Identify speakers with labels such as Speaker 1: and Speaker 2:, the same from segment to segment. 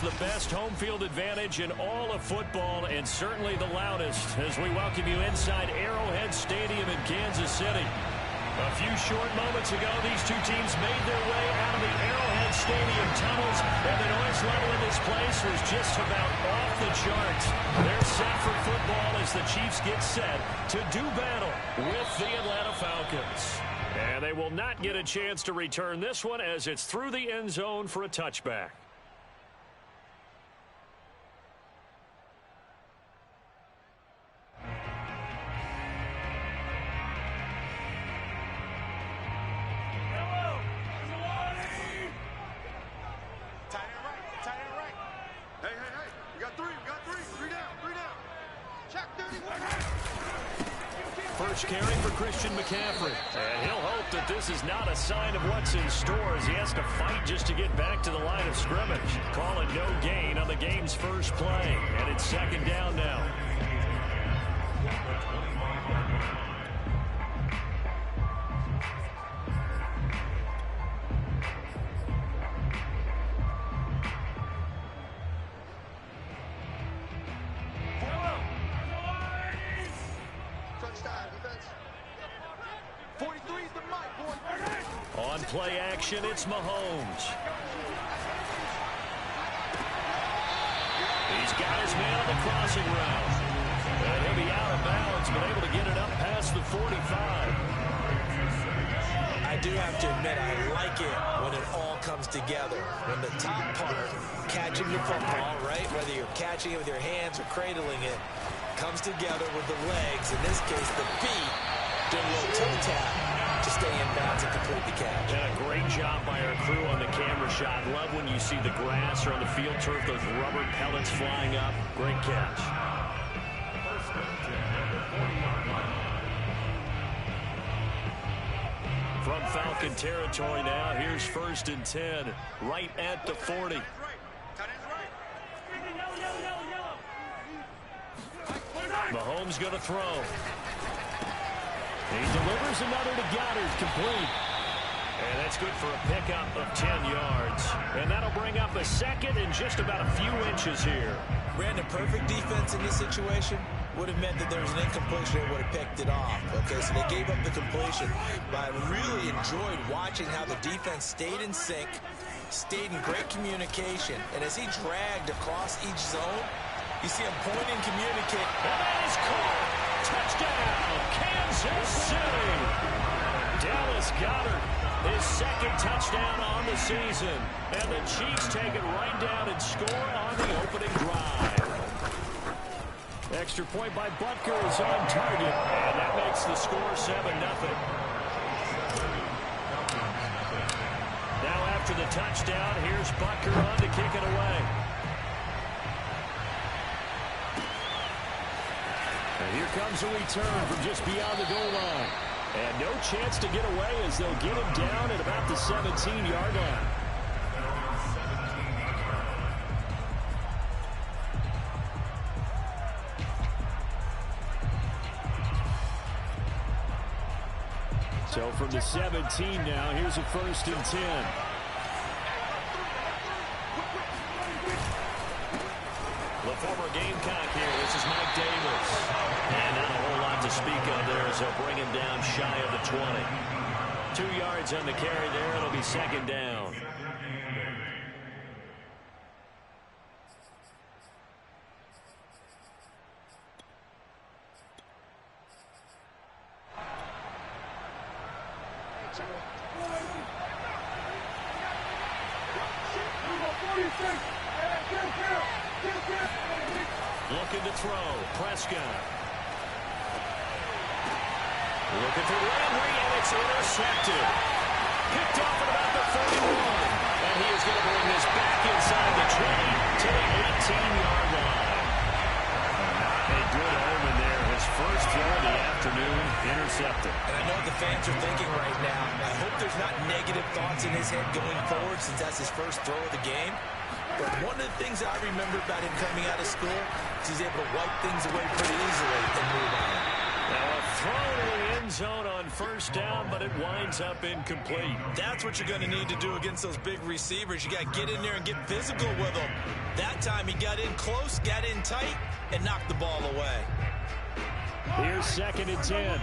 Speaker 1: the best home field advantage in all of football and certainly the loudest as we welcome you inside Arrowhead Stadium in Kansas City. A few short moments ago, these two teams made their way out of the Arrowhead Stadium tunnels, and the noise level in this place was just about off the charts. They're set for football as the Chiefs get set to do battle with the Atlanta Falcons. And they will not get a chance to return this one as it's through the end zone for a touchback. First carry for Christian McCaffrey. And he'll hope that this is not a sign of what's in store as he has to fight just to get back to the line of scrimmage. Call it no gain on the game's first play. And it's second down now. On play action, it's Mahomes. He's got his man on the crossing route. And he'll be out of bounds, but able to get it up past the 45.
Speaker 2: I do have to admit, I like it when it all comes together. When the top part, catching the football, right, whether you're catching it with your hands or cradling it, comes together with the legs, in this case the feet, doing a little toe tap to stay in bounds and complete the catch.
Speaker 1: And a great job by our crew on the camera shot. Love when you see the grass or on the field turf, those rubber pellets flying up. Great catch. From Falcon territory now, here's 1st and 10, right at the 40. Mahomes going to throw. He delivers another to Goddard, complete. And that's good for a pickup of 10 yards. And that'll bring up a second and just about a few inches here.
Speaker 2: Brandon, perfect defense in this situation would have meant that there was an incompletion that would have picked it off. Okay, so they gave up the completion. But I really enjoyed watching how the defense stayed in sync, stayed in great communication. And as he dragged across each zone, you see him point and communicate.
Speaker 1: And that is caught. Touchdown, Kansas City. Dallas Goedert, his second touchdown on the season. And the Chiefs take it right down and score on the opening drive. Extra point by Butker is on target. And that makes the score 7-0. Now after the touchdown, here's Butker on to kick it away. And here comes a return from just beyond the goal line. And no chance to get away as they'll get him down at about the 17-yard line. So from the 17 now, here's a 1st and 10. The former Gamecock here. This is Mike Davis. And not a whole lot to speak of there as they'll bring him down shy of the 20. 2 yards on the carry there. It'll be second down. Looking to throw. Prescott. Looking for Landry, and it's intercepted. Picked off at about the 31. And he is going to bring this back inside the 20 to the 18-yard line. A good omen there. His first throw of the afternoon, intercepted.
Speaker 2: And I know the fans are thinking right now, I hope there's not negative thoughts in his head going forward since that's his first throw of the game. But one of the things I remember about him coming out of school is he's able to wipe things away pretty easily and move on.
Speaker 1: Now a throw to the end zone on first down, but it winds up incomplete.
Speaker 2: That's what you're going to need to do against those big receivers. You got to get in there and get physical with them. That time he got in close, got in tight, and knocked the ball away.
Speaker 1: Here's 2nd and 10.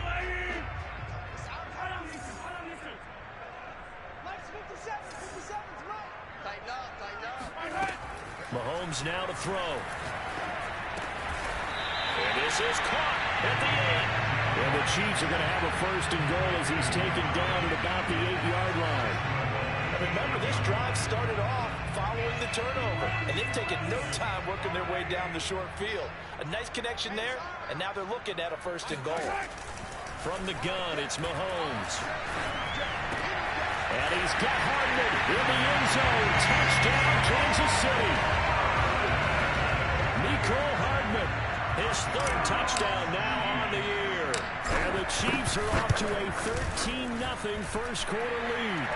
Speaker 1: Mahomes now to throw. And this is caught at the 8. And the Chiefs are going to have a 1st and goal as he's taken down at about the 8-yard line.
Speaker 2: And remember, this drive started off following the turnover. And they've taken no time working their way down the short field. A nice connection there, and now they're looking at a 1st and goal.
Speaker 1: From the gun, it's Mahomes. And he's got Hardman in the end zone. Touchdown, Kansas City. Mecole Hardman, his 3rd touchdown now on the year. And the Chiefs are off to a 13-0 first quarter lead.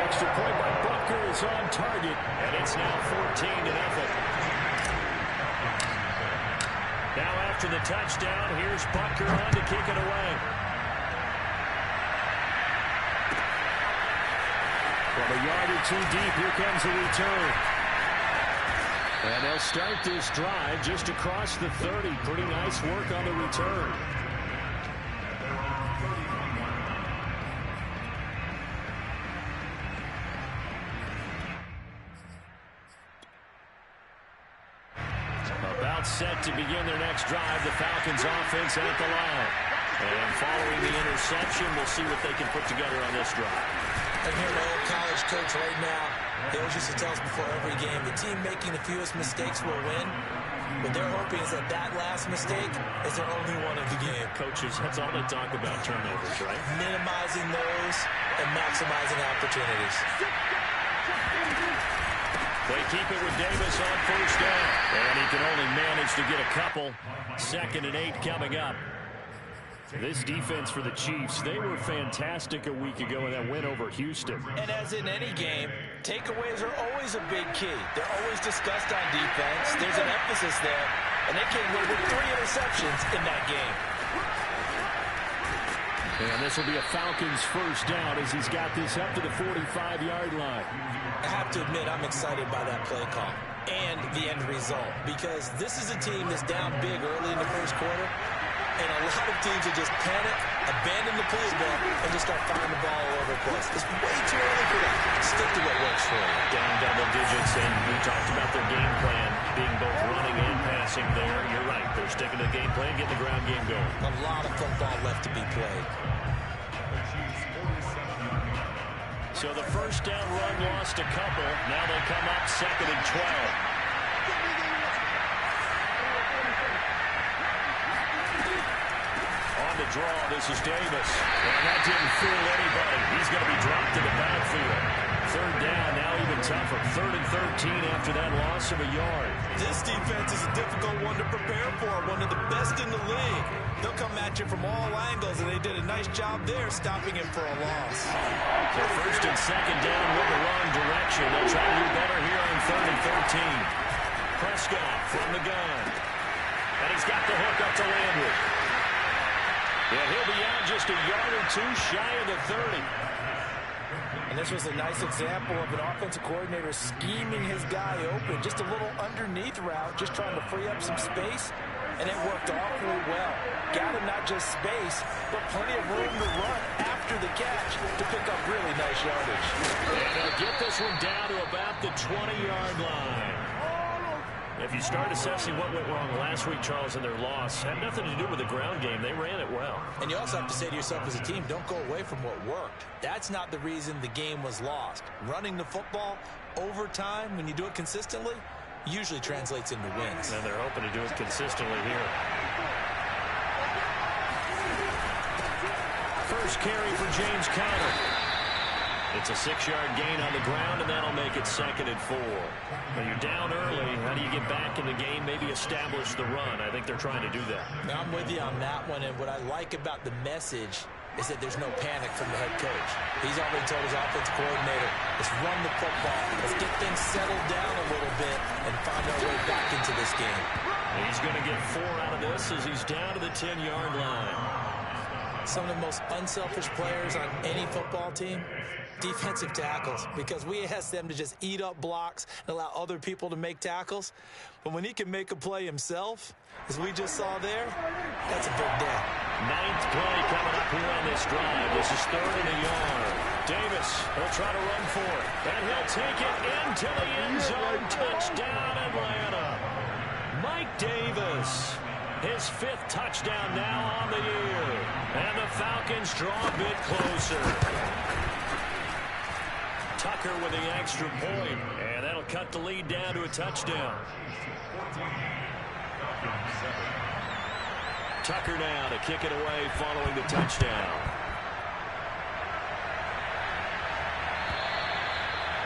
Speaker 1: Extra point by Butker is on target, and it's now 14-0. Now after the touchdown, here's Butker on to kick it away. From a yard or 2 deep, here comes a return. And they'll start this drive just across the 30. Pretty nice work on the return. About set to begin their next drive. The Falcons offense at the line. And following the interception, we'll see what they can put together on this drive.
Speaker 2: I'm here, my old college coach right now. They always used to tell us before every game, the team making the fewest mistakes will win. What they're hoping is that that last mistake is their only one of the game.
Speaker 1: Coaches, that's all they talk about, turnovers, right?
Speaker 2: Minimizing those and maximizing opportunities.
Speaker 1: They keep it with Davis on 1st down. And he can only manage to get a couple. 2nd and 8 coming up. This defense for the Chiefs, they were fantastic a week ago in that win over Houston.
Speaker 2: And as in any game, takeaways are always a big key. They're always discussed on defense. There's an emphasis there. And they came away with 3 interceptions in that game.
Speaker 1: And this will be a Falcons 1st down as he's got this up to the 45-yard line.
Speaker 2: I have to admit, I'm excited by that play call and the end result. Because this is a team that's down big early in the first quarter. And a lot of teams will just panic, abandon the playbook, and just start firing the ball all over the place. It's way too early for that. Stick to what works for you.
Speaker 1: Down double digits, and we talked about their game plan being both running and passing there. You're right. They're sticking to the game plan, getting the ground game going.
Speaker 2: A lot of football left to be played.
Speaker 1: So the 1st down run lost a couple. Now they come up 2nd and 12. The draw, this is Davis. And that didn't fool anybody. He's going to be dropped to the backfield. 3rd down, now even tougher. 3rd and 13 after that loss of a yard.
Speaker 2: This defense is a difficult one to prepare for. One of the best in the league. They'll come at you from all angles, and they did a nice job there stopping him for a loss.
Speaker 1: So 1st and 2nd down with the wrong direction. They'll try to do better here on 3rd and 13. Prescott from the gun. And he's got the hook up to Landry. Yeah, he'll be out just a yard or 2 shy of the 30.
Speaker 2: And this was a nice example of an offensive coordinator scheming his guy open. Just a little underneath route, just trying to free up some space. And it worked awfully well. Got him not just space, but plenty of room to run after the catch to pick up really nice yardage.
Speaker 1: And they'll get this one down to about the 20-yard line. If you start assessing what went wrong last week, Charles, in their loss, had nothing to do with the ground game. They ran it well.
Speaker 2: And you also have to say to yourself as a team, don't go away from what worked. That's not the reason the game was lost. Running the football over time, when you do it consistently, usually translates into wins.
Speaker 1: And they're hoping to do it consistently here. First carry for James Conner. It's a 6-yard gain on the ground, and that'll make it 2nd and 4. When you're down early, how do you get back in the game, maybe establish the run? I think they're trying to do that.
Speaker 2: Now, I'm with you on that one, and what I like about the message is that there's no panic from the head coach. He's already told his offensive coordinator, let's run the football, let's get things settled down a little bit and find our way back into this game.
Speaker 1: He's going to get 4 out of this as he's down to the 10-yard line.
Speaker 2: some of the most unselfish players on any football team? Defensive tackles, because we ask them to just eat up blocks and allow other people to make tackles. But when he can make a play himself, as we just saw there, that's a big day.
Speaker 1: Ninth play coming up here on this drive. This is 3rd and a yard. Davis will try to run for it, and he'll take it into the end zone. Touchdown, Atlanta. Mike Davis, his 5th touchdown now on the year. And the Falcons draw a bit closer. Tucker with the extra point, and that'll cut the lead down to a touchdown. Tucker now to kick it away following the touchdown.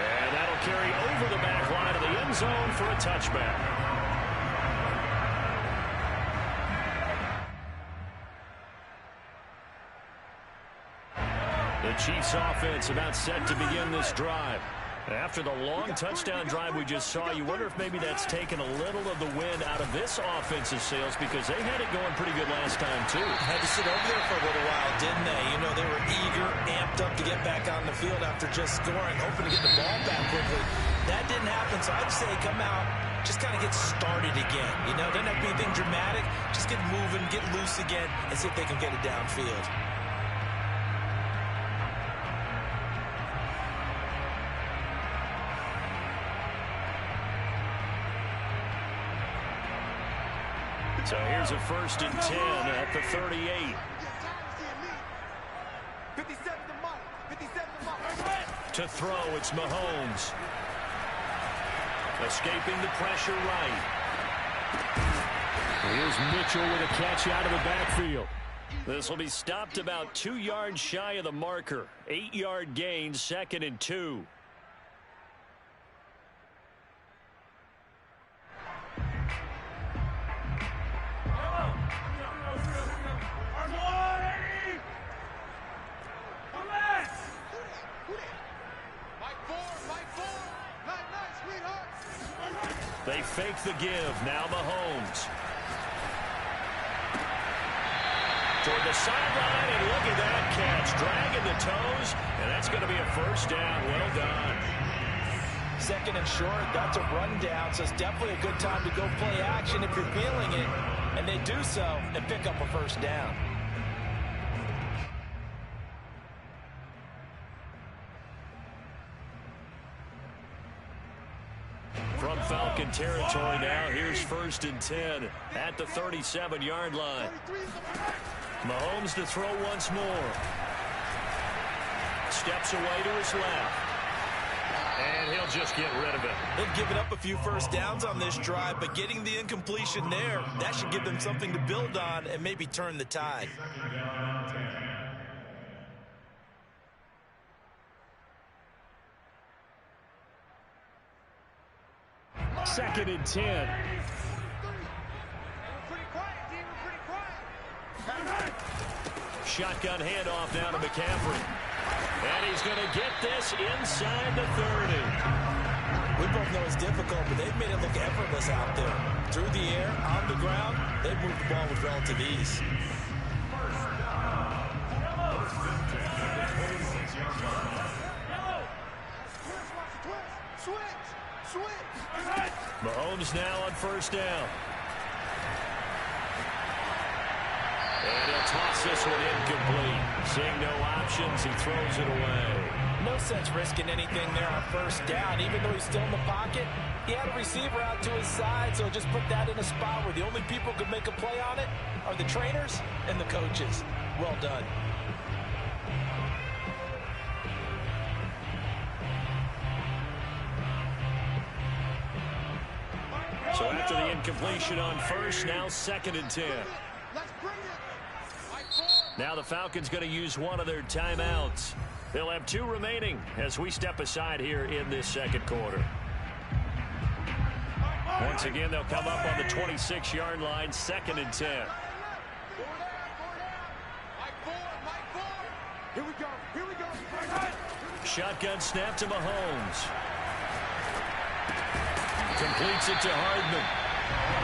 Speaker 1: And that'll carry over the back line of the end zone for a touchback. The Chiefs offense about set to begin this drive. After the long touchdown drive we just saw, you wonder if maybe that's taken a little of the wind out of this offensive sails, because they had it going pretty good last time too.
Speaker 2: Had to sit over there for a little while, didn't they? You know, they were eager, amped up to get back on the field after just scoring, hoping to get the ball back quickly. That didn't happen, so I'd say come out, just kind of get started again. You know, doesn't have to be anything dramatic. Just get moving, get loose again, and see if they can get it downfield.
Speaker 1: So here's a 1st and 10 at the 38. To throw, it's Mahomes. Escaping the pressure right. Here's Mitchell with a catch out of the backfield. This will be stopped about 2 yards shy of the marker. 8-yard gain, 2nd and 2. They fake the give. Now Mahomes. Toward the sideline, and look at that catch. Dragging the toes, and that's going to be a 1st down. Well done.
Speaker 2: 2nd and short, that's a rundown, so it's definitely a good time to go play action if you're feeling it. And they do so and pick up a 1st down.
Speaker 1: From Falcon territory now, here's 1st and 10 at the 37-yard line. Mahomes to throw once more. Steps away to his left. And he'll just get rid of it.
Speaker 2: They've given up a few 1st downs on this drive, but getting the incompletion there, that should give them something to build on and maybe turn the tide.
Speaker 1: 2nd and 10. Shotgun handoff down to McCaffrey. And he's going to get this inside the 30.
Speaker 2: We both know it's difficult, but they've made it look effortless out there. Through the air, on the ground, they've moved the ball with relative ease.
Speaker 1: Mahomes now on 1st down. And he'll toss this one incomplete. Seeing no options, he throws it away.
Speaker 2: No sense risking anything there on 1st down. Even though he's still in the pocket, he had a receiver out to his side, so just put that in a spot where the only people who could make a play on it are the trainers and the coaches. Well done.
Speaker 1: So after the incompletion on 1st, now 2nd and 10. Now the Falcons going to use one of their timeouts. They'll have 2 remaining as we step aside here in this 2nd quarter. Once again, they'll come up on the 26-yard line, 2nd and 10.
Speaker 3: Here we go. Here we go.
Speaker 1: Shotgun snap to Mahomes. Completes it to Hardman.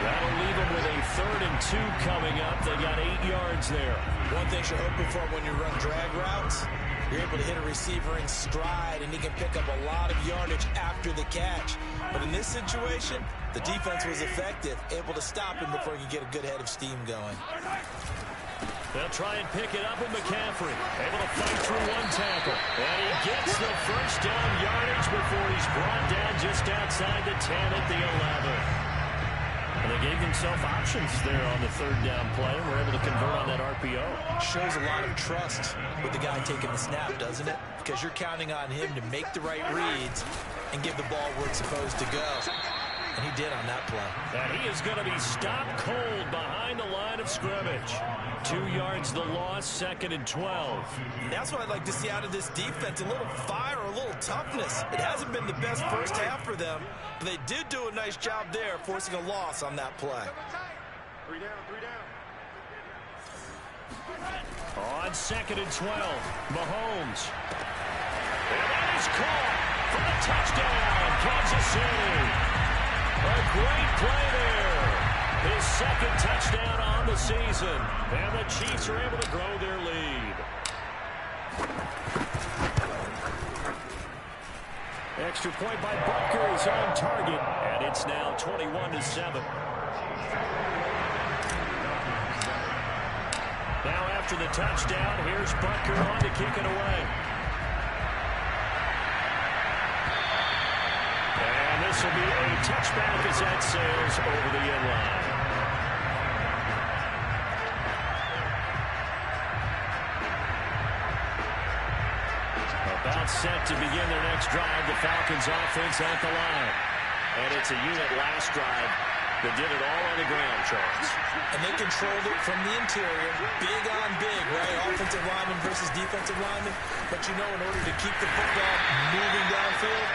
Speaker 1: That'll leave them with a 3rd and 2 coming up. They got 8 yards there.
Speaker 2: One thing you're hoping for when you run drag routes, you're able to hit a receiver in stride, and he can pick up a lot of yardage after the catch. But in this situation, the defense was effective, able to stop him before he could get a good head of steam going.
Speaker 1: They'll try and pick it up with McCaffrey. Able to fight through one tackle. And he gets the first down yardage before he's brought down just outside the 10 at the 11. And they gave themselves options there on the 3rd down play, and were able to convert on that RPO.
Speaker 2: Shows a lot of trust with the guy taking the snap, doesn't it? Because you're counting on him to make the right reads and give the ball where it's supposed to go. And he did on that play.
Speaker 1: And he is going to be stopped cold behind the line of scrimmage. 2 yards the loss, 2nd and 12.
Speaker 2: That's what I'd like to see out of this defense. A little fire, a little toughness. It hasn't been the best first half for them, but they did do a nice job there, forcing a loss on that play.
Speaker 3: 3 down, 3 down.
Speaker 1: On 2nd and 12, Mahomes. And that is caught for the touchdown, Kansas City. A great play there. His 2nd touchdown on the season. And the Chiefs are able to grow their lead. Extra point by Butker is on target. And it's now 21-7. Now after the touchdown, here's Butker on to kick it away. And this will be a touchback as that sails over the end line. About set to begin their next drive, the Falcons offense at the line. And it's a unit last drive that did it all on the ground, Charles.
Speaker 2: And they controlled it from the interior, big on big, right? Offensive lineman versus defensive lineman. But you know, in order to keep the football moving downfield,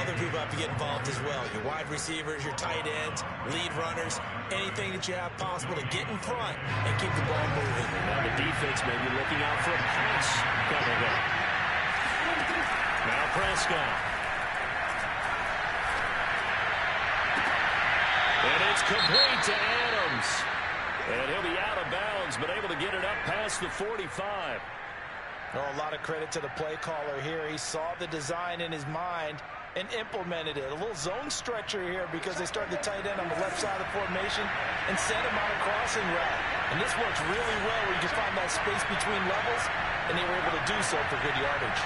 Speaker 2: other people have to get involved as well. Your wide receivers, your tight ends, lead runners, anything that you have possible to get in front and keep the ball moving.
Speaker 1: Now the defense may be looking out for a pass coming up. Now Prescott. And it's complete to Adams. And he'll be out of bounds, but able to get it up past the 45.
Speaker 2: Oh, a lot of credit to the play caller here. He saw the design in his mind and implemented it. A little zone stretcher here because they started the tight end on the left side of the formation and sent him on a crossing route. And this works really well where you can find that space between levels, and they were able to do so for good yardage.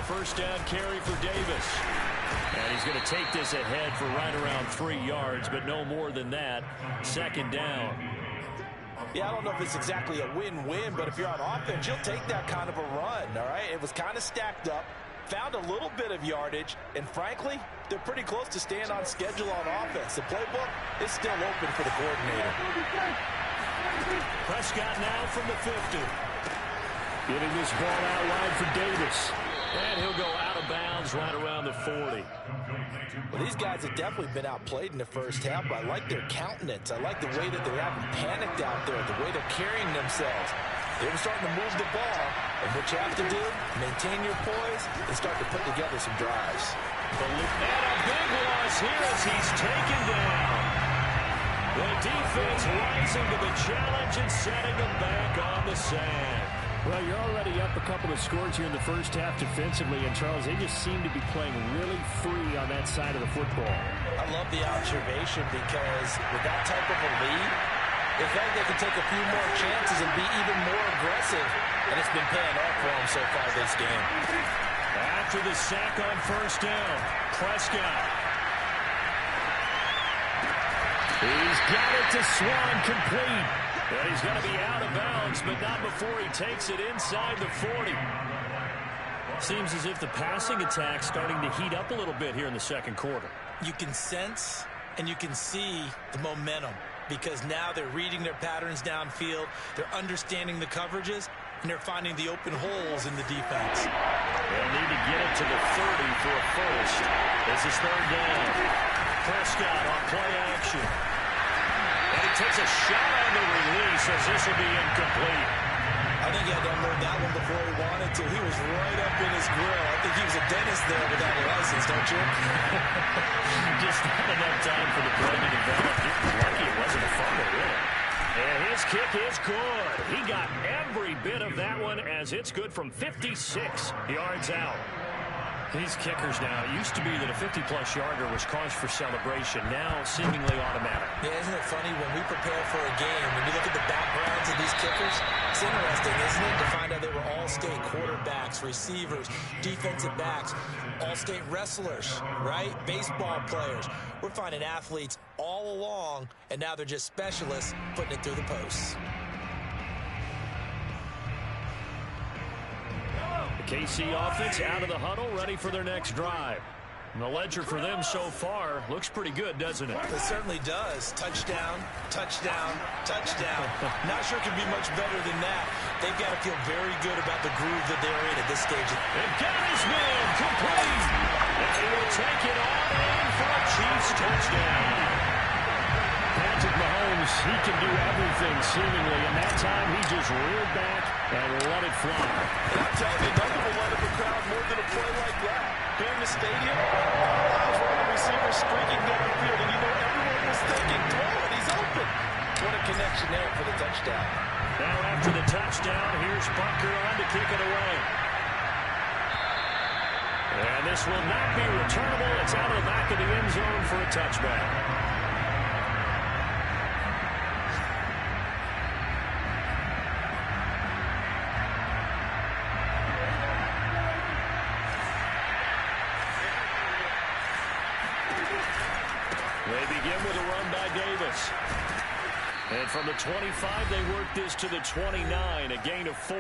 Speaker 1: First down carry for Davis. And he's going to take this ahead for right around 3 yards, but no more than that. 2nd down.
Speaker 2: Yeah, I don't know if it's exactly a win-win, but if you're on offense, you'll take that kind of a run, all right? It was kind of stacked up, found a little bit of yardage, and frankly, they're pretty close to staying on schedule on offense. The playbook is still open for the coordinator.
Speaker 1: Prescott now from the 50. Getting this ball out wide for Davis. And he'll go out of bounds right around the 40.
Speaker 2: Well, these guys have definitely been outplayed in the first half, but I like their countenance. I like the way that they haven't panicked out there, the way they're carrying themselves. They're starting to move the ball, and what you have to do, maintain your poise and start to put together some drives.
Speaker 1: And a big loss here as he's taken down. The defense rising to the challenge and setting them back on the sand.
Speaker 4: Well, you're already up a couple of scores here in the first half defensively, and Charles, they just seem to be playing really free on that side of the football.
Speaker 2: I love the observation because with that type of a lead, it felt like they could take a few more chances and be even more aggressive, and it's been paying off for them so far this game.
Speaker 1: After the sack on first down, Prescott. He's got it to Swan, complete. And he's going to be out of bounds, but not before he takes it inside the 40. Seems as if the passing attack's starting to heat up a little bit here in the second quarter.
Speaker 2: You can sense and you can see the momentum because now they're reading their patterns downfield, they're understanding the coverages, and they're finding the open holes in the defense.
Speaker 1: They'll need to get it to the 30 for a first. This is third down. Prescott on play action. And he takes a shot on the release as this will be incomplete.
Speaker 2: I think he had to unload that one before he wanted to. He was right up in his grill. I think he was a dentist there without a license, don't you?
Speaker 1: Just not enough time for the play to develop. Lucky it wasn't a fumble, really. And his kick is good. He got every bit of that one as it's good from 56 yards out. These kickers now, it used to be that a 50-plus yarder was cause for celebration. Now, seemingly automatic.
Speaker 2: Yeah, isn't it funny when we prepare for a game, when you look at the backgrounds of these kickers, it's interesting, isn't it, to find out they were all-state quarterbacks, receivers, defensive backs, all-state wrestlers, right? Baseball players. We're finding athletes all along, and now they're just specialists putting it through the posts.
Speaker 1: KC offense out of the huddle, ready for their next drive. And the ledger for them so far looks pretty good, doesn't it?
Speaker 2: It certainly does. Touchdown, touchdown, touchdown. Not sure it can be much better than that. They've got to feel very good about the groove that they're in at this stage.
Speaker 1: And got his man complete. And he will take it all in for a Chiefs touchdown. Patrick Mahomes, he can do everything seemingly, and that time he just reared back and let it fly.
Speaker 3: And I'm telling you, none of them light up a crowd more than a play like that. Here in the stadium, eyes were on the receiver streaking downfield, and you know everyone was thinking, throw it, he's open. What a connection there for the touchdown.
Speaker 1: Now after the touchdown, here's Butker on to kick it away. And this will not be returnable. It's out of the back of the end zone for a touchback. They begin with a run by Davis. And from the 25, they work this to the 29, a gain of 4.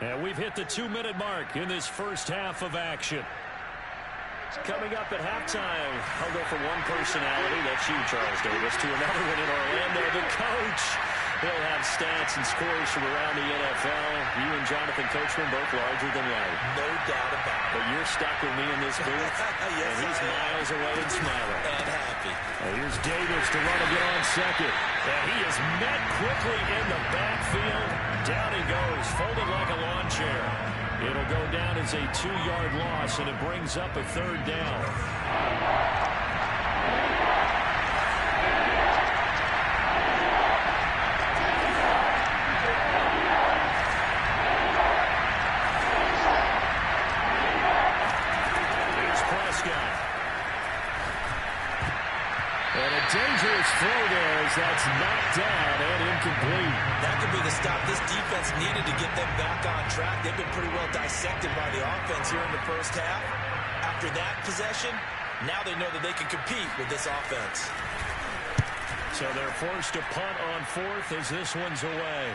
Speaker 1: And we've hit the 2-minute mark in this first half of action. Coming up at halftime, I'll go from one personality, that's you, Charles Davis, to another one in Orlando, the coach. He'll have stats and scores from around the NFL. You and Jonathan Coachman both larger than life.
Speaker 2: No doubt about it.
Speaker 1: But you're stuck with me in this booth.
Speaker 2: Yes,
Speaker 1: and he's miles away and smiling.
Speaker 2: And happy.
Speaker 1: Well, here's Davis to run again on second. And he is met quickly in the backfield. Down he goes, folded like a lawn chair. It'll go down as a 2-yard loss, and it brings up a third down. And a dangerous throw there as that's knocked down and incomplete.
Speaker 2: That could be the stop this defense needed to get them back on track. They've been pretty well dissected by the offense here in the first half. After that possession, now they know that they can compete with this offense.
Speaker 1: So they're forced to punt on fourth as this one's away.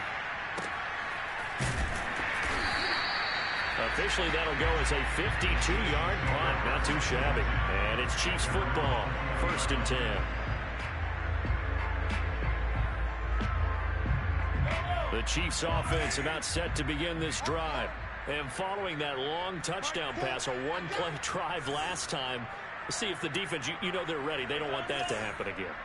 Speaker 1: Officially, that'll go as a 52-yard punt. Not too shabby. And it's Chiefs football. 1st and 10. The Chiefs offense about set to begin this drive. And following that long touchdown pass, a one-play drive last time, see if the defense, you know they're ready. They don't want that to happen again.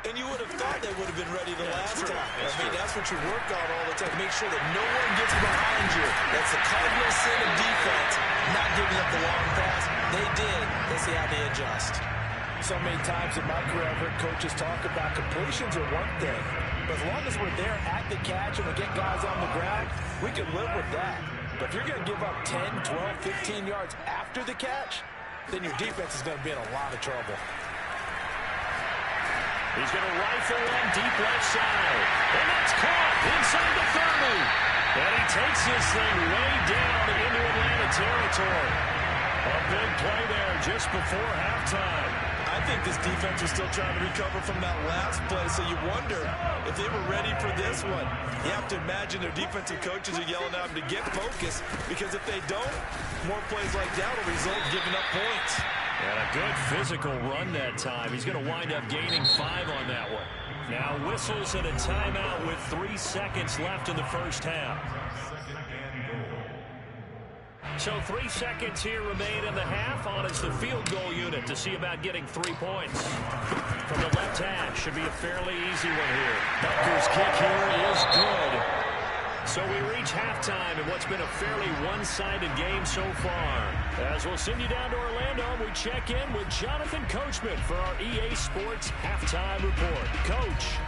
Speaker 2: And you would have thought they would have been ready the last time. That's what you work on all the time. Make sure that no one gets behind you. That's the cardinal sin of defense, not giving up the long pass. They did. Let's see how they adjust.
Speaker 3: So many times in my career, I've heard coaches talk about completions are one thing. But as long as we're there at the catch and we get guys on the ground, we can live with that. But if you're going to give up 10, 12, 15 yards after the catch, then your defense is going to be in a lot of trouble.
Speaker 1: He's going to rifle one deep left side. And that's caught inside the 30. And he takes this thing way down into Atlanta territory. A big play there just before halftime.
Speaker 2: I think this defense was still trying to recover from that last play, so you wonder if they were ready for this one. You have to imagine their defensive coaches are yelling at them to get focused, because if they don't, more plays like that will result in giving up points.
Speaker 1: And a good physical run that time. He's going to wind up gaining 5 on that one. Now whistles and a timeout with 3 seconds left in the first half. So 3 seconds here remain in the half. On is the field goal unit to see about getting 3 points. From the left hash, should be a fairly easy one here. Butker's kick here is good. So we reach halftime in what's been a fairly one-sided game so far. As we'll send you down to Orlando, we check in with Jonathan Coachman for our EA Sports Halftime Report. Coach.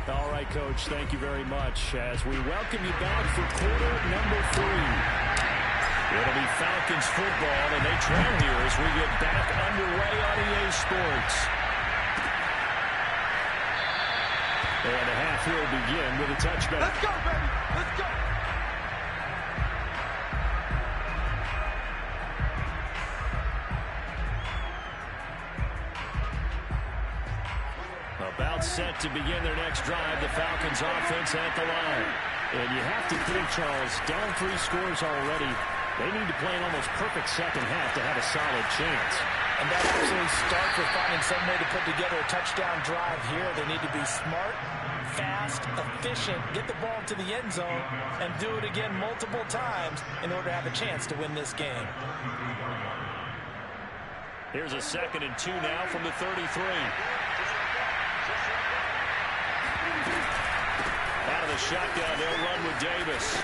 Speaker 4: All right, Coach, thank you very much as we welcome you back for quarter number 3. It'll be Falcons football, and they trail here as we get back underway on EA Sports. And the half will begin with a touchback.
Speaker 5: Let's go, baby! Let's go!
Speaker 1: About set to begin their next drive, the Falcons offense at the line.
Speaker 4: And you have to think, Charles, down 3 scores already. They need to play an almost perfect second half to have a solid chance.
Speaker 3: And that actually starts with finding some way to put together a touchdown drive here. They need to be smart, fast, efficient, get the ball to the end zone, and do it again multiple times in order to have a chance to win this game.
Speaker 1: Here's a 2nd and 2 now from the 33. Out of the shotgun, they'll run with Davis.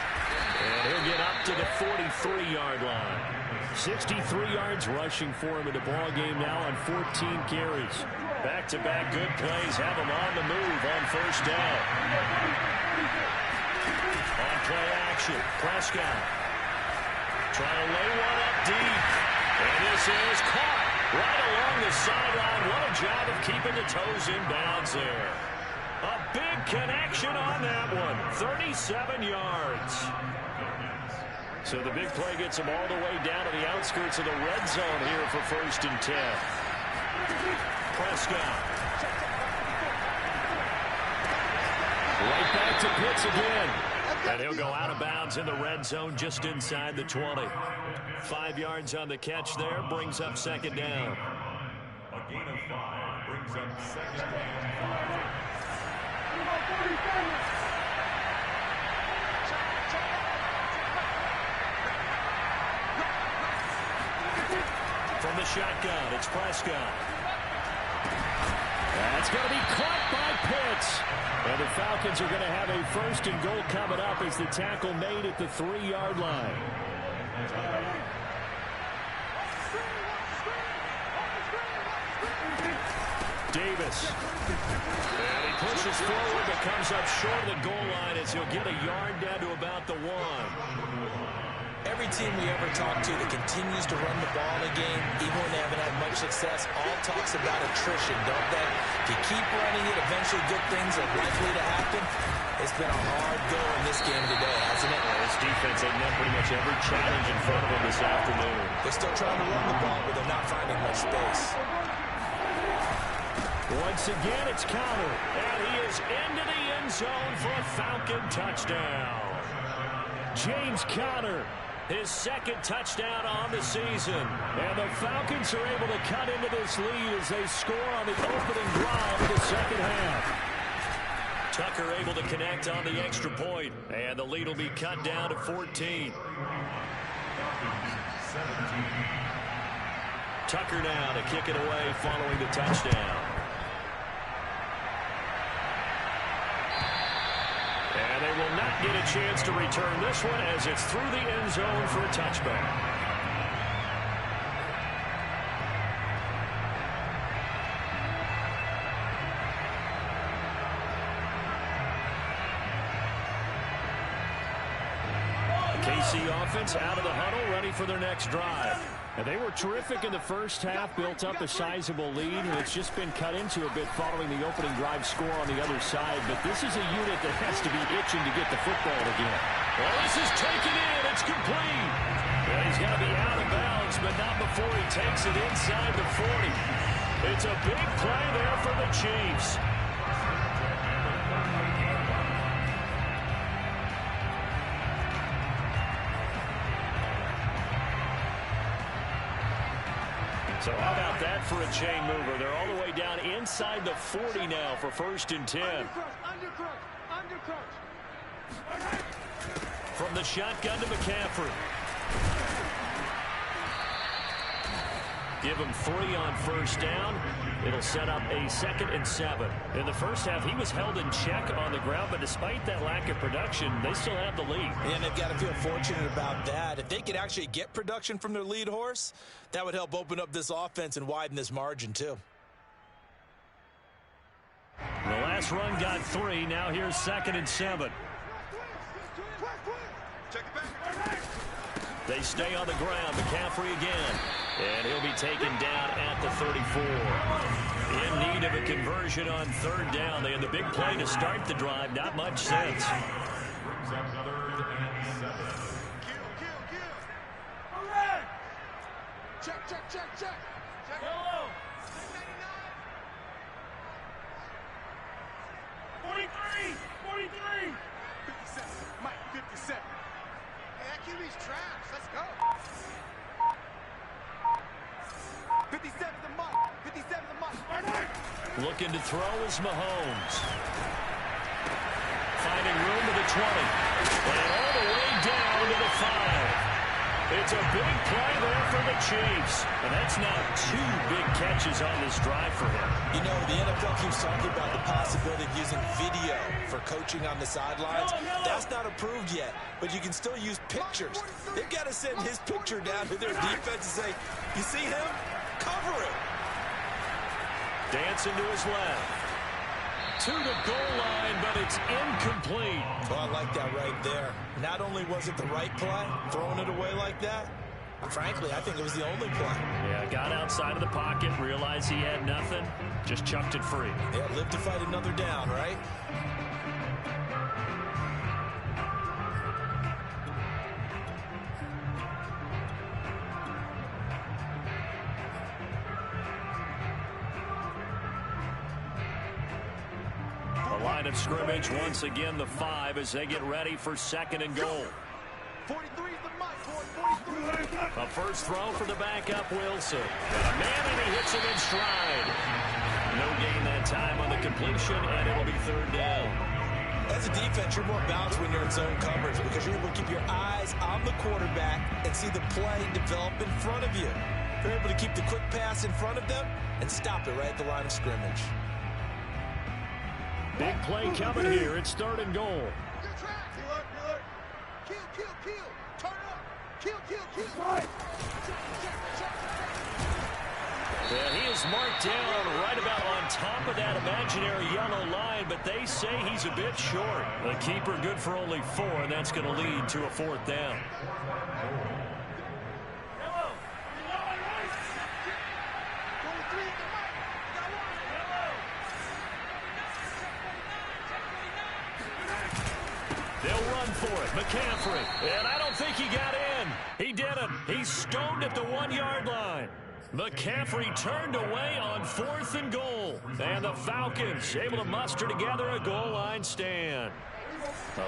Speaker 1: And he'll get up to the 43-yard line.
Speaker 4: 63 yards rushing for him in the ball game now on 14 carries.
Speaker 1: Back-to-back good plays have him on the move on first down. On play action, Prescott trying to lay one up deep. And this is caught right along the sideline. What a job of keeping the toes in bounds there. A big connection on that one. 37 yards. So the big play gets him all the way down to the outskirts of the red zone here for 1st and 10. Prescott.
Speaker 4: Right back to Pitts again.
Speaker 1: And he'll go out of bounds in the red zone just inside the 20. 5 yards on the catch there, brings up 2nd down.
Speaker 5: A gain of 5 brings up 2nd down.
Speaker 1: From the shotgun, it's Prescott.
Speaker 4: That's going to be caught by Pitts. And the Falcons are going to have a 1st and goal coming up as the tackle made at the 3-yard line.
Speaker 1: Davis. And he pushes forward but comes up short of the goal line as he'll get a yard down to about the 1.
Speaker 2: Every team we ever talk to that continues to run the ball in a game, even when they haven't had much success, all talks about attrition, don't they? If you keep running it, eventually good things are likely to happen. It's been a hard go in this game today, hasn't it?
Speaker 1: This defense, they've met pretty much every challenge in front of them this afternoon.
Speaker 2: They're still trying to run the ball, but they're not finding much space.
Speaker 1: Once again, it's Conner, and he is into the end zone for a Falcon touchdown.
Speaker 4: James Conner.
Speaker 1: His 2nd touchdown on the season.
Speaker 4: And the Falcons are able to cut into this lead as they score on the opening drive of the second half.
Speaker 1: Tucker able to connect on the extra point, and the lead will be cut down to 14. Tucker now to kick it away following the touchdown. And they will not get a chance to return this one as it's through the end zone for a touchback. KC offense out of the huddle, ready for their next drive.
Speaker 4: And they were terrific in the first half, built up a sizable lead, and it's just been cut into a bit following the opening drive score on the other side. But this is a unit that has to be itching to get the football again.
Speaker 1: Well, this is taken in. It's complete. Well, he's got to be out of bounds, but not before he takes it inside the 40. It's a big play there for the Chiefs. So how about that for a chain mover? They're all the way down inside the 40 now for 1st and 10. From the shotgun to McCaffrey. Give him 3 on 1st down. It'll set up a 2nd and 7. In the first half, he was held in check on the ground, but despite that lack of production, they still have the lead.
Speaker 2: And they've got to feel fortunate about that. If they could actually get production from their lead horse, that would help open up this offense and widen this margin too.
Speaker 1: The last run got 3. Now here's 2nd and 7. They stay on the ground. McCaffrey again. And he'll be taken down at the 34. In need of a conversion on 3rd down. They had the big play to start the drive. Not much sense.
Speaker 5: Brings up 3rd and 7.
Speaker 6: Check. Yellow. 43. 57. Mike, 57. Hey, that QB's trash. Let's go. 57 the Mike. 57 the Mike.
Speaker 1: Looking to throw is Mahomes. Finding room to the 20. And all the way down to the 5. It's a big play there for the Chiefs. And that's now 2 big catches on this drive for him.
Speaker 2: You know, the NFL keeps talking about the possibility of using video for coaching on the sidelines. That's not approved yet, but you can still use pictures. They've got to send his picture down to their defense and say, you see him? Cover it.
Speaker 1: Dancing to his left. To the goal line, but it's incomplete.
Speaker 2: Well, I like that right there. Not only was it the right play, throwing it away like that, frankly, I think it was the only play.
Speaker 1: Yeah, got outside of the pocket, realized he had nothing, just chucked it free.
Speaker 2: Yeah, live to fight another down, right?
Speaker 1: Line of scrimmage once again the 5 as they get ready for 2nd and goal.
Speaker 6: 43 is the Mike. 43.
Speaker 1: A first throw for the backup Wilson. Got a man and he hits him in stride. No gain that time on the completion, and it'll be 3rd down.
Speaker 2: As a defense, you're more balanced when you're in zone coverage because you're able to keep your eyes on the quarterback and see the play develop in front of you. You're able to keep the quick pass in front of them and stop it right at the line of scrimmage.
Speaker 1: Big play coming here. It's 3rd and goal.
Speaker 6: Good track. Miller. Kill. Turn up. Kill.
Speaker 1: Yeah, he is marked down right about on top of that imaginary yellow line, but they say he's a bit short. The keeper good for only 4, and that's going to lead to a 4th down. They'll run for it. McCaffrey. And I don't think he got in. He didn't. He's stoned at the 1-yard line. McCaffrey turned away on 4th and goal. And the Falcons able to muster together a goal line stand.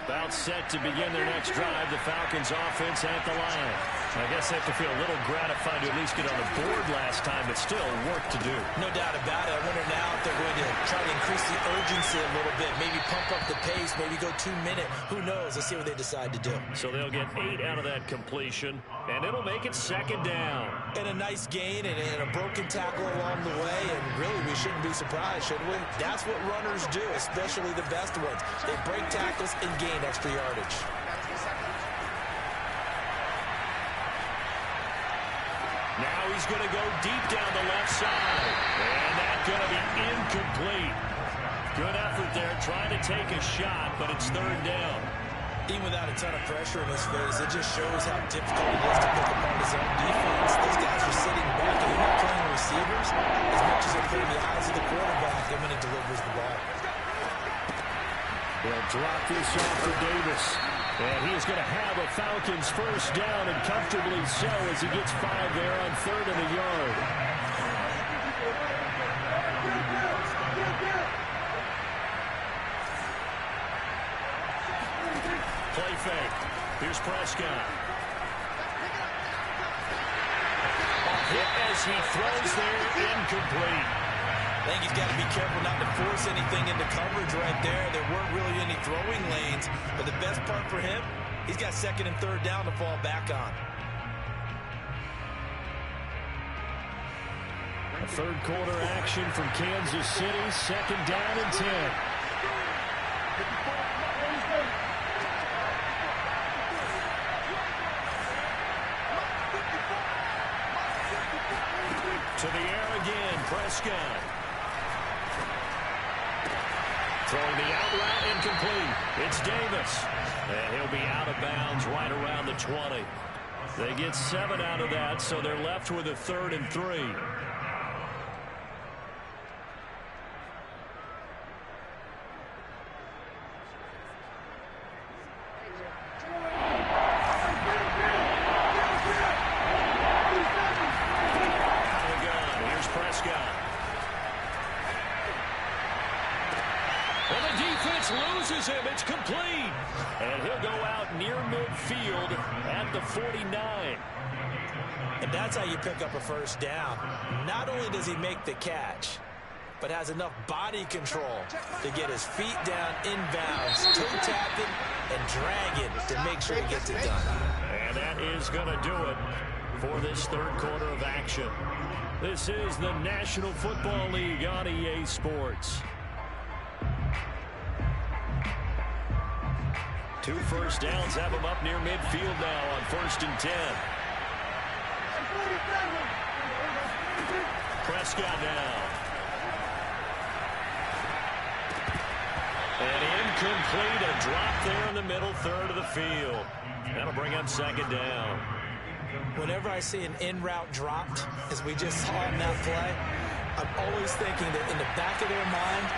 Speaker 1: About set to begin their next drive. The Falcons offense at the line. I guess they have to feel a little gratified to at least get on the board last time, but still work to do.
Speaker 2: No doubt about it. I wonder now if they're going to try to increase the urgency a little bit, maybe pump up the pace, maybe go 2-minute. Who knows? Let's see what they decide to do.
Speaker 1: So they'll get 8 out of that completion, and it'll make it 2nd down.
Speaker 2: And a nice gain and a broken tackle along the way, and really we shouldn't be surprised, should we? That's what runners do, especially the best ones. They break tackles and gain extra yardage.
Speaker 1: Now he's going to go deep down the left side. And that's going to be incomplete. Good effort there, trying to take a shot, but it's 3rd down.
Speaker 2: Even without a ton of pressure in his face, it just shows how difficult it is to pick apart his own defense. Those guys are sitting back, and they're not playing receivers as much as they're putting the eyes of the quarterback and when he delivers the ball.
Speaker 1: They'll drop this off for Davis. And he's going to have a Falcons 1st down, and comfortably so as he gets 5 there on 3rd and a yard. Play fake. Here's Prescott. Off hit as he throws there, incomplete.
Speaker 2: I think he's got to be careful not to force anything into coverage right there. There weren't really any throwing lanes, but the best part for him, he's got second and third down to fall back on.
Speaker 4: A third quarter action from Kansas City, second down and 10.
Speaker 1: To the air again, Prescott. Throwing the out route, incomplete. It's Davis. And he'll be out of bounds right around the 20. They get 7 out of that, so they're left with a 3rd and 3. Loses him. It's complete. And he'll go out near midfield at the 49.
Speaker 2: And that's how you pick up a first down. Not only does he make the catch, but has enough body control to get his feet down inbounds, toe tapping, and drag it to make sure he gets it done.
Speaker 1: And that is going to do it for this third quarter of action. This is the National Football League on EA Sports. 2 first downs have him up near midfield now on 1st and 10. Prescott now. And incomplete, a drop there in the middle third of the field. That'll bring up second down.
Speaker 2: Whenever I see an in-route dropped, as we just saw in that play, I'm always thinking that in the back of their mind,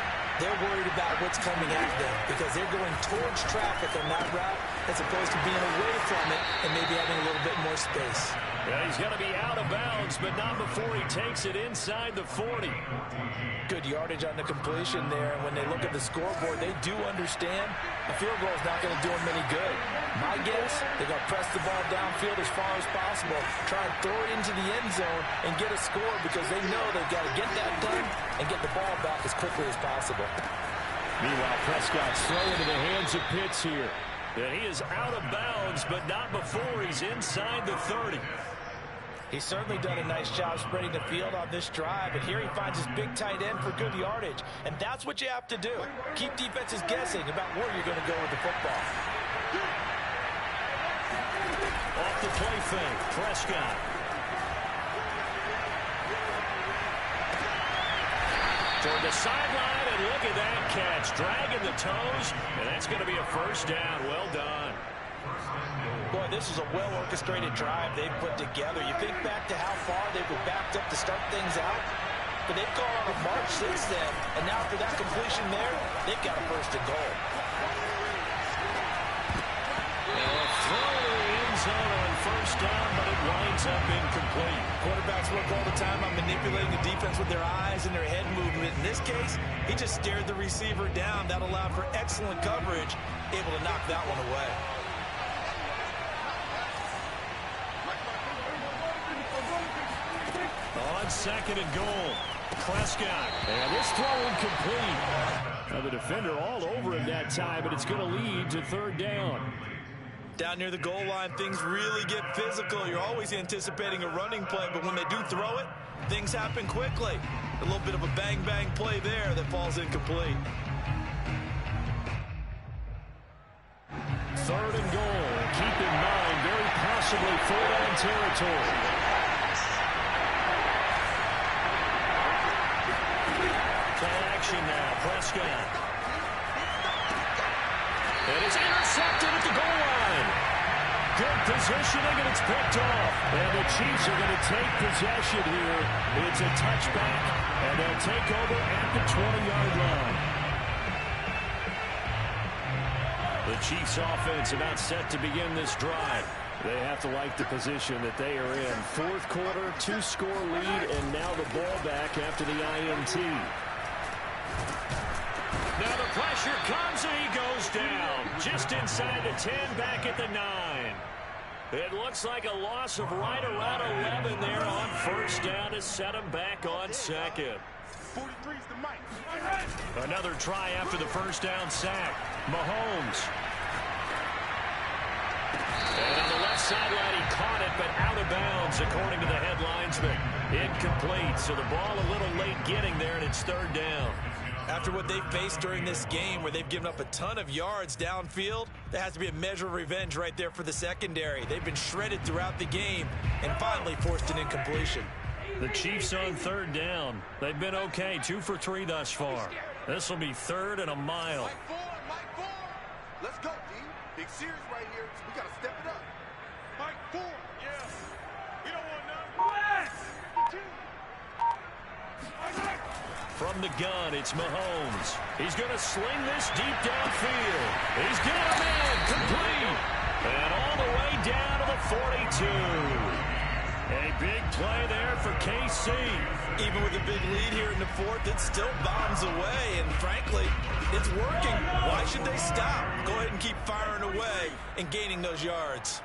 Speaker 2: they're worried about what's coming at them because they're going towards traffic on that route as opposed to being away from it and maybe having a little bit more space.
Speaker 1: Yeah, he's going to be out of bounds, but not before he takes it inside the 40.
Speaker 2: Good yardage on the completion there, and when they look at the scoreboard, they do understand a field goal is not going to do them any good. My guess, they're going to press the ball downfield as far as possible, try and throw it into the end zone and get a score because they know they've got to get that done and get the ball back as quickly as possible.
Speaker 1: Meanwhile, Prescott's throw into the hands of Pitts here. And he is out of bounds, but not before he's inside the 30.
Speaker 2: He's certainly done a nice job spreading the field on this drive, and here he finds his big tight end for good yardage. And that's what you have to do. Keep defenses guessing about where you're going to go with the football.
Speaker 1: Off the play fake, Prescott. Toward the sideline, and look at that catch. Dragging the toes, and that's going to be a first down. Well done.
Speaker 2: Boy, this is a well-orchestrated drive they've put together. You think back to how far they were backed up to start things out, but they've gone on a march since then, and now after that completion there, they've got a first and goal.
Speaker 1: A throw to the end zone on first down, but it winds up incomplete.
Speaker 2: Quarterbacks work all the time on manipulating the defense with their eyes and their head movement. In this case, he just stared the receiver down. That allowed for excellent coverage, able to knock that one away.
Speaker 1: On second and goal, Prescott. And this throw incomplete. Now the defender all over him that time, but it's going to lead to third down.
Speaker 2: Down near the goal line, things really get physical. You're always anticipating a running play, but when they do throw it, things happen quickly. A little bit of a bang-bang play there that falls incomplete.
Speaker 1: Third and goal. Keep in mind, very possibly fourth down territory. Now, Prescott. It is intercepted at the goal line. Good positioning, and it's picked off. And the Chiefs are going to take possession here. It's a touchback, and they'll take over at the 20-yard line. The Chiefs offense about set to begin this drive. They have to like the position that they are in. Fourth quarter, 2-score lead, and now the ball back after the INT. Now the pressure comes, and he goes down. Just inside the 10, back at the 9. It looks like a loss of right around 11 there on first down to set him back on second.
Speaker 6: 43's the mic.
Speaker 1: Another try after the first down sack. Mahomes. And on the left sideline, he caught it, but out of bounds, according to the head linesman. Incomplete, so the ball a little late getting there, and it's third down.
Speaker 2: After what they've faced during this game where they've given up a ton of yards downfield, there has to be a measure of revenge right there for the secondary. They've been shredded throughout the game and finally forced an incompletion.
Speaker 1: The Chiefs on third down. They've been okay, 2 for 3 thus far. This will be third and a mile.
Speaker 6: Mike 4. Let's go, D. Big series right here. So we got to step it up. Mike 4. Yes. We don't want none.
Speaker 1: From the gun, it's Mahomes. He's going to sling this deep downfield. He's got a man complete. And all the way down to the 42. A big play there for KC.
Speaker 2: Even with a big lead here in the fourth, it still bombs away. And frankly, it's working. Why should they stop? Go ahead and keep firing away and gaining those yards.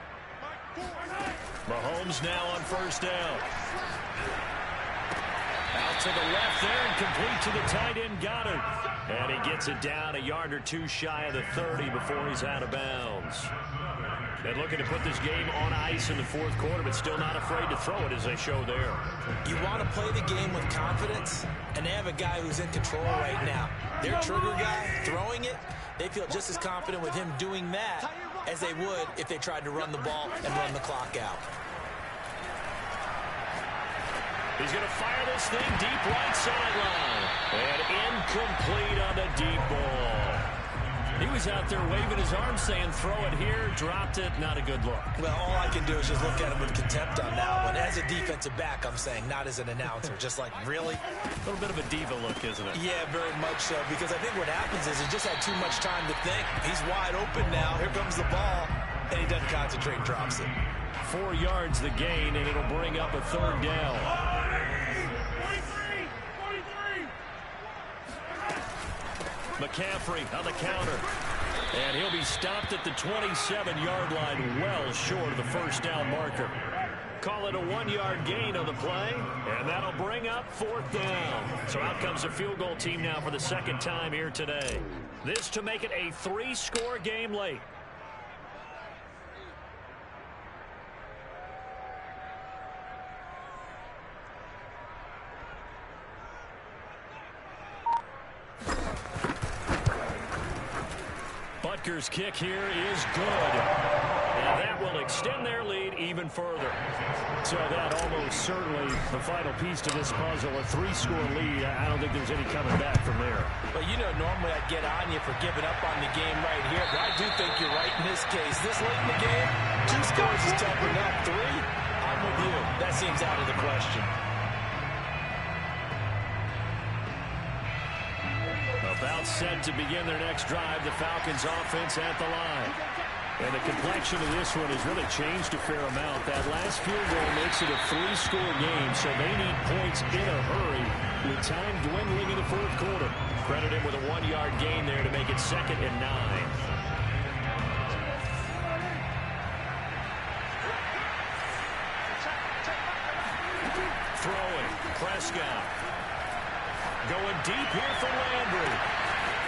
Speaker 1: Mahomes now on first down. Out to the left there and complete to the tight end Goddard. And he gets it down a yard or two shy of the 30 before he's out of bounds. And looking to put this game on ice in the fourth quarter, but still not afraid to throw it as they show there.
Speaker 2: You want to play the game with confidence, and they have a guy who's in control right now. Their trigger guy throwing it, they feel just as confident with him doing that as they would if they tried to run the ball and run the clock out.
Speaker 1: He's going to fire this thing deep right sideline. And incomplete on the deep ball. He was out there waving his arms saying, throw it here, dropped it, not a good look.
Speaker 2: Well, all I can do is just look at him with contempt on that one. As a defensive back, I'm saying, not as an announcer. Just like, really?
Speaker 1: A little bit of a diva look, isn't it?
Speaker 2: Yeah, very much so, because I think what happens is he just had too much time to think. He's wide open now. Here comes the ball, and he doesn't concentrate and drops it.
Speaker 1: 4 yards the gain, and it'll bring up a third down. McCaffrey on the counter. And he'll be stopped at the 27-yard line, well short of the first down marker. Call it a 1-yard gain on the play, and that'll bring up fourth down. So out comes the field goal team now for the second time here today. This to make it a 3-score game late. Butker's kick here is good. And that will extend their lead even further.
Speaker 4: So that almost certainly the final piece to this puzzle, a 3-score lead. I don't think there's any coming back from there.
Speaker 2: Well, you know, normally I'd get on you for giving up on the game right here, but I do think you're right in this case. This late in the game, 2 scores is tough enough. 3, I'm with you. That seems out of the question.
Speaker 1: About set to begin their next drive, the Falcons offense at the line.
Speaker 4: And the complexion of this one has really changed a fair amount. That last field goal makes it a 3-score game, so they need points in a hurry with time dwindling in the fourth quarter.
Speaker 1: Credit him with a 1-yard gain there to make it 2nd and 9. Throwing, Prescott. Going deep here for Landry.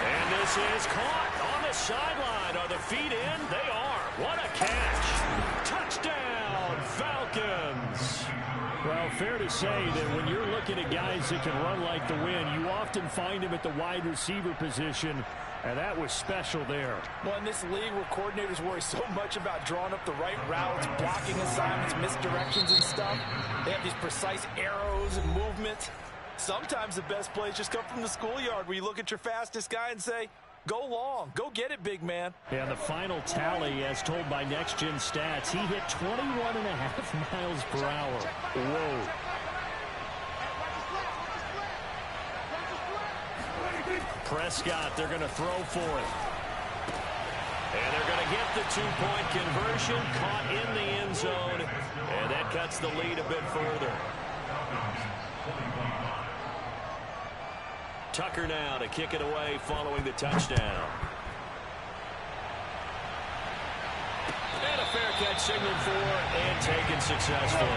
Speaker 1: And this is caught on the sideline. Are the feet in? They are. What a catch. Touchdown, Falcons.
Speaker 4: Well, fair to say that when you're looking at guys that can run like the wind, you often find them at the wide receiver position, and that was special there.
Speaker 3: Well, in this league where coordinators worry so much about drawing up the right routes, blocking assignments, misdirections and stuff, they have these precise arrows and movements. Sometimes the best plays just come from the schoolyard where you look at your fastest guy and say, go long, go get it, big man.
Speaker 4: And the final tally, as told by Next Gen Stats, he hit 21.5 miles per hour. Whoa.
Speaker 1: Prescott, they're going to throw for it. And they're going to get the 2-point conversion, caught in the end zone, and that cuts the lead a bit further. Tucker now to kick it away following the touchdown. And a fair catch signaled for and taken successfully.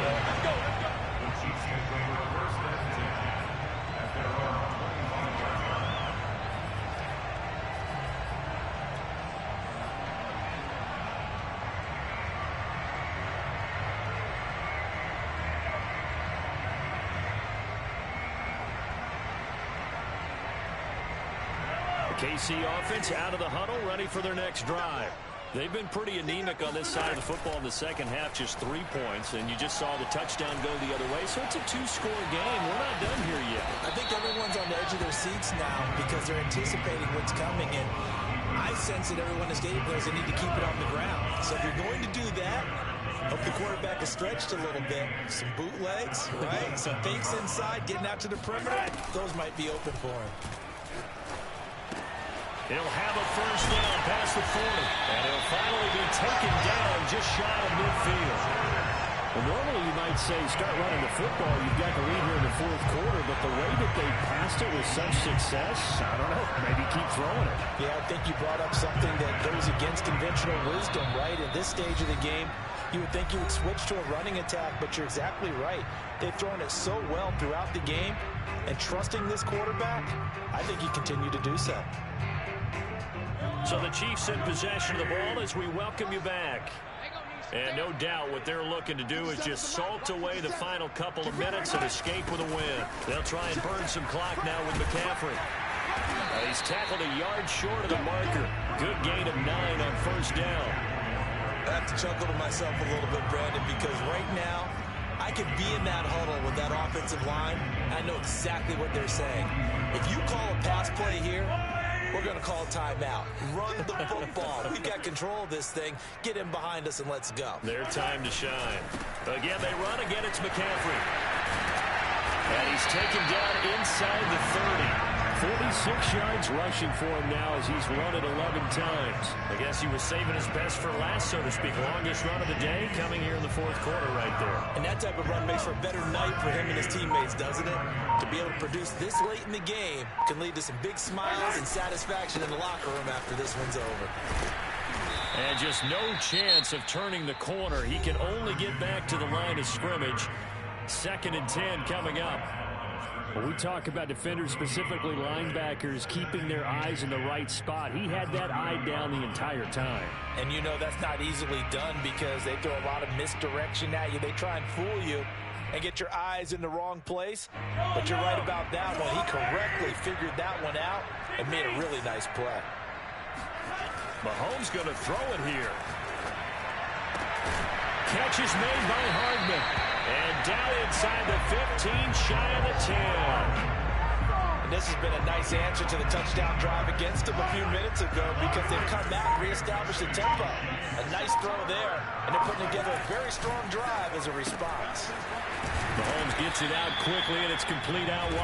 Speaker 1: KC offense out of the huddle, ready for their next drive. They've been pretty anemic on this side of the football in the second half, just 3 points, and you just saw the touchdown go the other way. So it's a 2-score game. We're not done here yet.
Speaker 2: I think everyone's on the edge of their seats now because they're anticipating what's coming, and I sense that everyone is stating players they need to keep it on the ground. So if you're going to do that, hope the quarterback is stretched a little bit. Some bootlegs, right? Some fakes inside, getting out to the perimeter. Those might be open for him.
Speaker 1: He'll have a first down past the 40, and he'll finally be taken down just shy of midfield.
Speaker 4: Well, normally you might say start running the football. You've got the lead here in the fourth quarter, but the way that they passed it with such success, I don't know, maybe keep throwing it.
Speaker 3: Yeah, I think you brought up something that goes against conventional wisdom, right? At this stage of the game, you would think you would switch to a running attack, but you're exactly right. They've thrown it so well throughout the game, and trusting this quarterback, I think you continue to do so.
Speaker 1: So the Chiefs in possession of the ball as we welcome you back. And no doubt what they're looking to do is just salt away the final couple of minutes and escape with a win. They'll try and burn some clock now with McCaffrey. He's tackled a yard short of the marker. Good gain of 9 on first down.
Speaker 2: I have to chuckle to myself a little bit, Brandon, because right now I could be in that huddle with that offensive line. I know exactly what they're saying. If you call a pass play here, we're going to call timeout. Run the football. We've got control of this thing. Get him behind us and let's go.
Speaker 1: Their time to shine. Again, they run. Again, it's McCaffrey. And he's taken down inside the 30.
Speaker 4: 46 yards rushing for him now as he's run it 11 times.
Speaker 1: I guess he was saving his best for last, so to speak. Longest run of the day coming here in the fourth quarter right there.
Speaker 2: And that type of run makes for a better night for him and his teammates, doesn't it? To be able to produce this late in the game can lead to some big smiles and satisfaction in the locker room after this one's over.
Speaker 1: And just no chance of turning the corner. He can only get back to the line of scrimmage. 2nd and 10 coming up.
Speaker 4: When we talk about defenders, specifically linebackers, keeping their eyes in the right spot, he had that eye down the entire time.
Speaker 3: And you know that's not easily done because they throw a lot of misdirection at you. They try and fool you and get your eyes in the wrong place. But you're right about that one. He correctly figured that one out and made a really nice play.
Speaker 1: Mahomes going to throw it here. Catch is made by Hardman. And down inside the 15, shy of the 10.
Speaker 3: And this has been a nice answer to the touchdown drive against them a few minutes ago because they've come back, reestablished the tempo. A nice throw there, and they're putting together a very strong drive as a response.
Speaker 1: Mahomes gets it out quickly, and it's complete out wide.